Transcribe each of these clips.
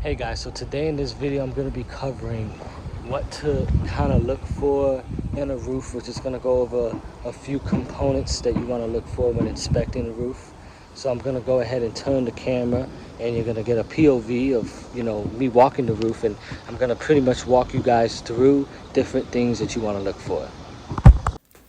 Hey guys, so today in this video I'm going to be covering what to kind of look for in a roof. We're just going to go over a few components that you want to look for when inspecting the roof. So I'm going to go ahead and turn the camera and you're going to get a POV of, me walking the roof, and I'm going to pretty much walk you guys through different things that you want to look for.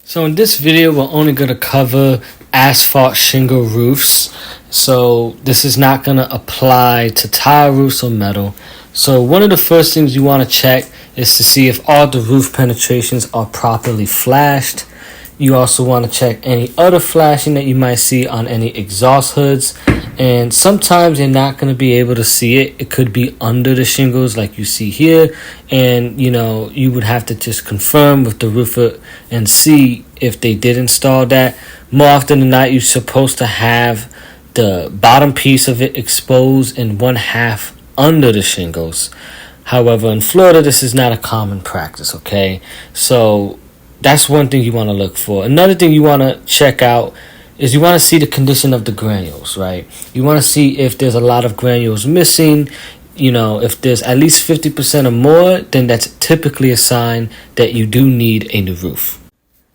So in this video, we're only going to cover asphalt shingle roofs. So this is not going to apply to tile roofs or metal. So one of the first things you want to check is to see if all the roof penetrations are properly flashed. You also want to check any other flashing that you might see on any exhaust hoods. And sometimes you're not going to be able to see it. It could be under the shingles like you see here. And, you would have to just confirm with the roofer and see if they did install that. More often than not, you're supposed to have the bottom piece of it exposed and one half under the shingles. However, in Florida, this is not a common practice, okay? So that's one thing you want to look for. Another thing you want to check out is you want to see the condition of the granules, right? You want to see if there's a lot of granules missing. If there's at least 50% or more, then that's typically a sign that you do need a new roof.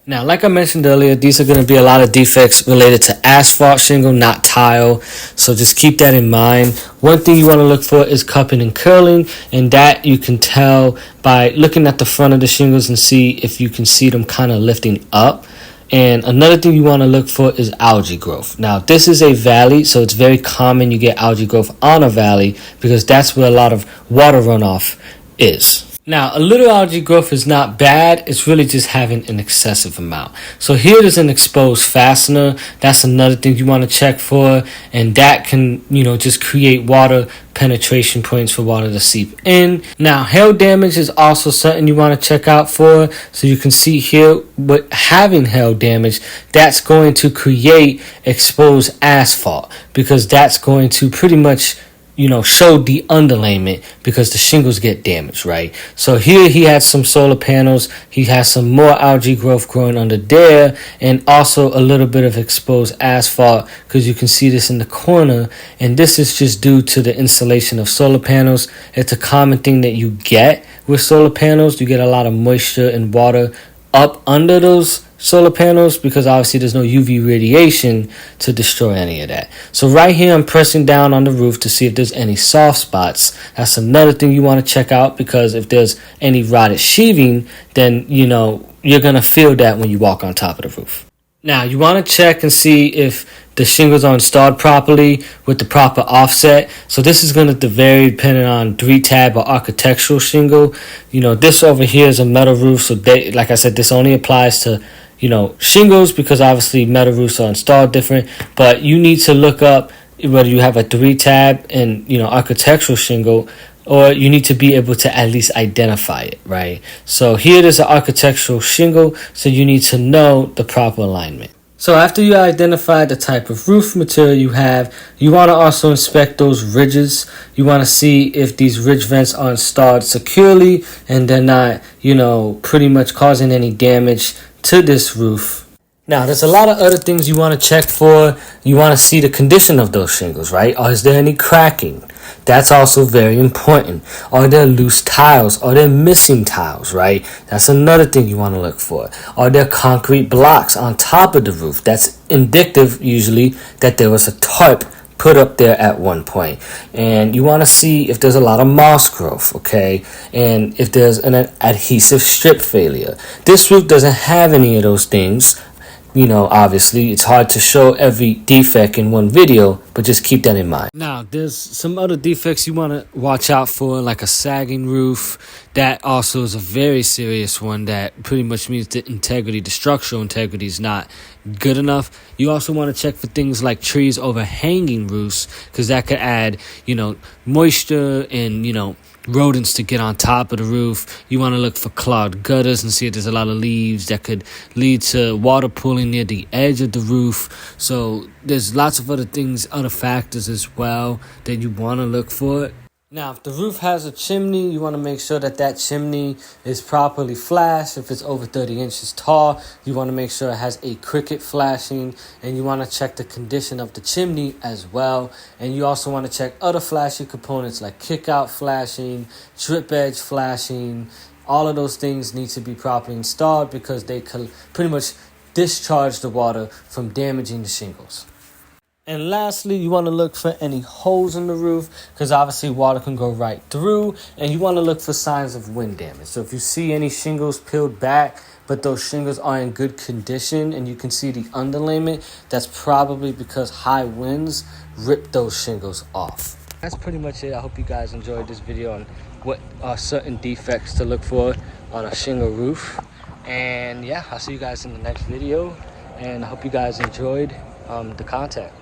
Now, like I mentioned earlier, these are going to be a lot of defects related to asphalt shingle, not tile. So just keep that in mind. One thing you want to look for is cupping and curling, and that you can tell by looking at the front of the shingles and see if you can see them kind of lifting up. And another thing you want to look for is algae growth. Now, this is a valley, so it's very common you get algae growth on a valley because that's where a lot of water runoff is. Now, a little algae growth is not bad. It's really just having an excessive amount. So here is an exposed fastener. That's another thing you want to check for. And that can, just create water penetration points for water to seep in. Now, hail damage is also something you want to check out for. So you can see here, with having hail damage, that's going to create exposed asphalt because that's going to pretty much show the underlayment because the shingles get damaged, right? So here he had some solar panels. He has some more algae growth growing under there and also a little bit of exposed asphalt because you can see this in the corner. And this is just due to the installation of solar panels. It's a common thing that you get with solar panels. You get a lot of moisture and water up under those solar panels because obviously there's no UV radiation to destroy any of that. So right here I'm pressing down on the roof to see if there's any soft spots. That's another thing you want to check out because if there's any rotted sheathing, then you're gonna feel that when you walk on top of the roof. Now you want to check and see if the shingles are installed properly with the proper offset. So this is going to vary depending on 3-tab or architectural shingle. This over here is a metal roof, so like I said, this only applies to shingles because obviously metal roofs are installed different. But you need to look up whether you have a 3-tab and architectural shingle, or you need to be able to at least identify it, right? So here there's an architectural shingle, so you need to know the proper alignment. So after you identify the type of roof material you have, you want to also inspect those ridges. You want to see if these ridge vents are installed securely and they're not, pretty much causing any damage to this roof. Now, there's a lot of other things you want to check for. You want to see the condition of those shingles, right? Or is there any cracking? That's also very important. Are there loose tiles? Are there missing tiles, right? That's another thing you want to look for. Are there concrete blocks on top of the roof? That's indicative, usually, that there was a tarp put up there at one point. And you want to see if there's a lot of moss growth, okay? And if there's an adhesive strip failure. This roof doesn't have any of those things. Obviously, it's hard to show every defect in one video, but just keep that in mind. Now, there's some other defects you want to watch out for, like a sagging roof. That also is a very serious one that pretty much means the structural integrity is not good enough. You also want to check for things like trees overhanging roofs because that could add, moisture and, rodents to get on top of the roof. You want to look for clogged gutters and see if there's a lot of leaves that could lead to water pooling near the edge of the roof. So there's lots of other factors as well that you want to look for. Now, if the roof has a chimney, you want to make sure that that chimney is properly flashed. If it's over 30 inches tall, you want to make sure it has a cricket flashing, and you want to check the condition of the chimney as well. And you also want to check other flashing components like kick-out flashing, drip edge flashing. All of those things need to be properly installed because they can pretty much discharge the water from damaging the shingles. And lastly, you want to look for any holes in the roof because obviously water can go right through, and you want to look for signs of wind damage. So if you see any shingles peeled back, but those shingles are in good condition and you can see the underlayment, that's probably because high winds rip those shingles off. That's pretty much it. I hope you guys enjoyed this video on what are certain defects to look for on a shingle roof. And yeah, I'll see you guys in the next video, and I hope you guys enjoyed the content.